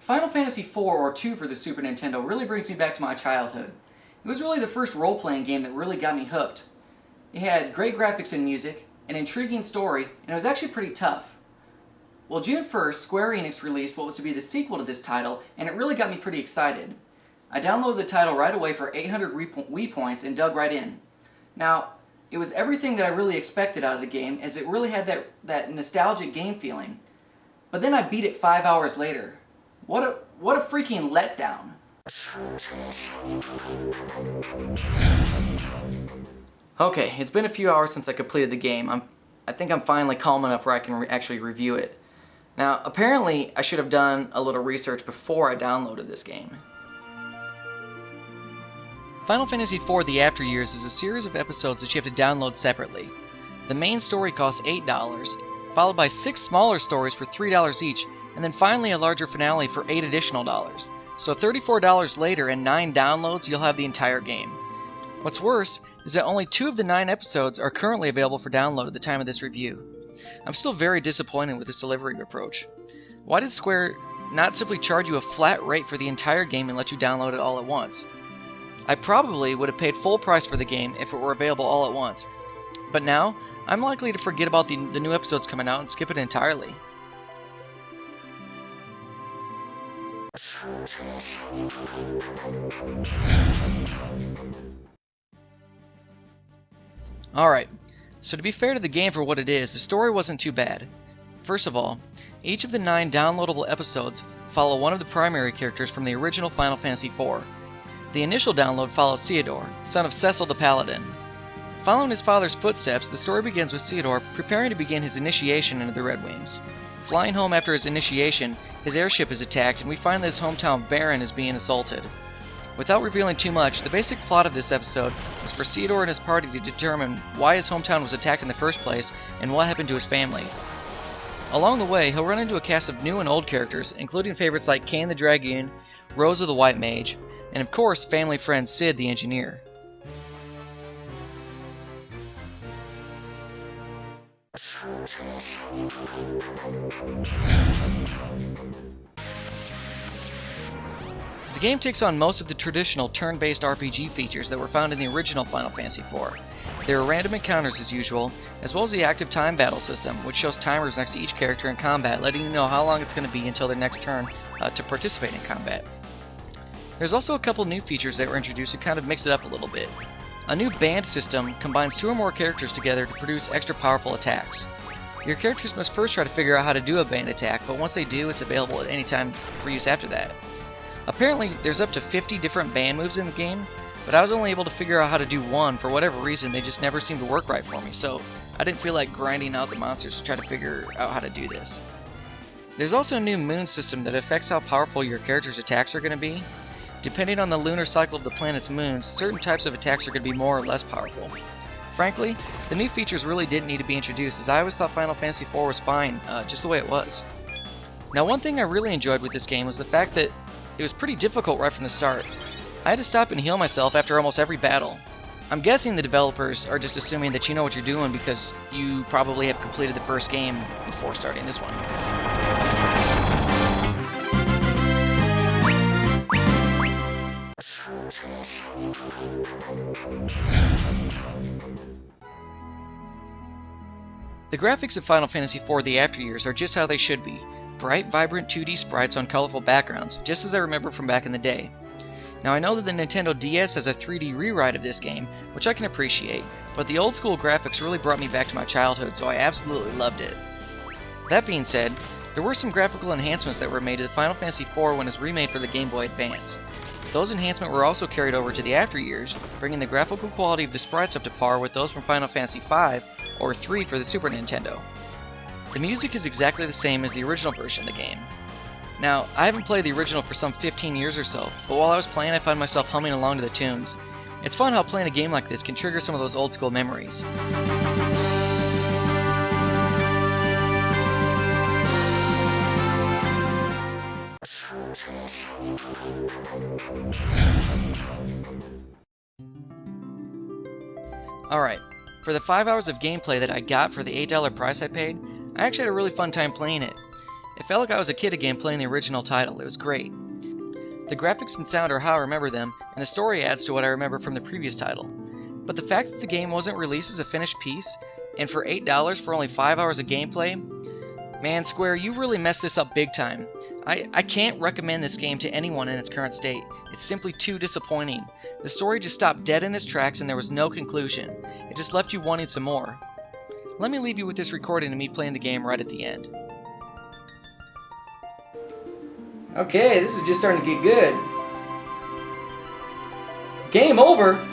Final Fantasy IV or II for the Super Nintendo really brings me back to my childhood. It was really the first role-playing game that really got me hooked. It had great graphics and music, an intriguing story, and it was actually pretty tough. Well, June 1st, Square Enix released what was to be the sequel to this title, and it really got me pretty excited. I downloaded the title right away for 800 Wii points and dug right in. Now, it was everything that I really expected out of the game, as it really had that nostalgic game feeling. But then I beat it 5 hours later. What a freaking letdown. Okay, it's been a few hours since I completed the game. I think I'm finally calm enough where I can actually review it. Now, apparently, I should have done a little research before I downloaded this game. Final Fantasy IV The After Years is a series of episodes that you have to download separately. The main story costs $8, followed by 6 smaller stories for $3 each, and then finally a larger finale for $8 additional. So $34 later and 9 downloads, you'll have the entire game. What's worse is that only 2 of the 9 episodes are currently available for download at the time of this review. I'm still very disappointed with this delivery approach. Why did Square not simply charge you a flat rate for the entire game and let you download it all at once? I probably would have paid full price for the game if it were available all at once, but now I'm likely to forget about the new episodes coming out and skip it entirely. Alright, so to be fair to the game for what it is, the story wasn't too bad. First of all, each of the 9 downloadable episodes follow one of the primary characters from the original Final Fantasy IV. The initial download follows Theodore, son of Cecil the Paladin. Following his father's footsteps, the story begins with Theodore preparing to begin his initiation into the Red Wings. Flying home after his initiation, his airship is attacked and we find that his hometown Baron is being assaulted. Without revealing too much, the basic plot of this episode is for Theodore and his party to determine why his hometown was attacked in the first place and what happened to his family. Along the way, he'll run into a cast of new and old characters, including favorites like Cain the Dragoon, Rosa the White Mage, and of course family friend Sid the Engineer. The game takes on most of the traditional turn-based RPG features that were found in the original Final Fantasy IV. There are random encounters as usual, as well as the active time battle system, which shows timers next to each character in combat, letting you know how long it's going to be until their next turn to participate in combat. There's also a couple new features that were introduced to kind of mix it up a little bit. A new band system combines 2 or more characters together to produce extra powerful attacks. Your characters must first try to figure out how to do a band attack, but once they do, it's available at any time for use after that. Apparently, there's up to 50 different band moves in the game, but I was only able to figure out how to do one. For whatever reason, they just never seemed to work right for me, so I didn't feel like grinding out the monsters to try to figure out how to do this. There's also a new moon system that affects how powerful your character's attacks are going to be. Depending on the lunar cycle of the planet's moons, certain types of attacks are going to be more or less powerful. Frankly, the new features really didn't need to be introduced, as I always thought Final Fantasy IV was fine, just the way it was. Now, one thing I really enjoyed with this game was the fact that it was pretty difficult right from the start. I had to stop and heal myself after almost every battle. I'm guessing the developers are just assuming that you know what you're doing because you probably have completed the first game before starting this one. The graphics of Final Fantasy IV The After Years are just how they should be. Bright, vibrant 2D sprites on colorful backgrounds, just as I remember from back in the day. Now I know that the Nintendo DS has a 3D rewrite of this game, which I can appreciate, but the old school graphics really brought me back to my childhood, so I absolutely loved it. That being said, there were some graphical enhancements that were made to the Final Fantasy IV when it was remade for the Game Boy Advance. Those enhancements were also carried over to the After Years, bringing the graphical quality of the sprites up to par with those from Final Fantasy V or 3 for the Super Nintendo. The music is exactly the same as the original version of the game. Now, I haven't played the original for some 15 years or so, but while I was playing I found myself humming along to the tunes. It's fun how playing a game like this can trigger some of those old school memories. Alright, for the 5 hours of gameplay that I got for the $8 price I paid, I actually had a really fun time playing it. It felt like I was a kid again playing the original title. It was great. The graphics and sound are how I remember them, and the story adds to what I remember from the previous title. But the fact that the game wasn't released as a finished piece, and for $8 for only 5 hours of gameplay, man, Square, you really messed this up big time. I can't recommend this game to anyone in its current state. It's simply too disappointing. The story just stopped dead in its tracks and there was no conclusion. It just left you wanting some more. Let me leave you with this recording of me playing the game right at the end. Okay, this is just starting to get good. Game over?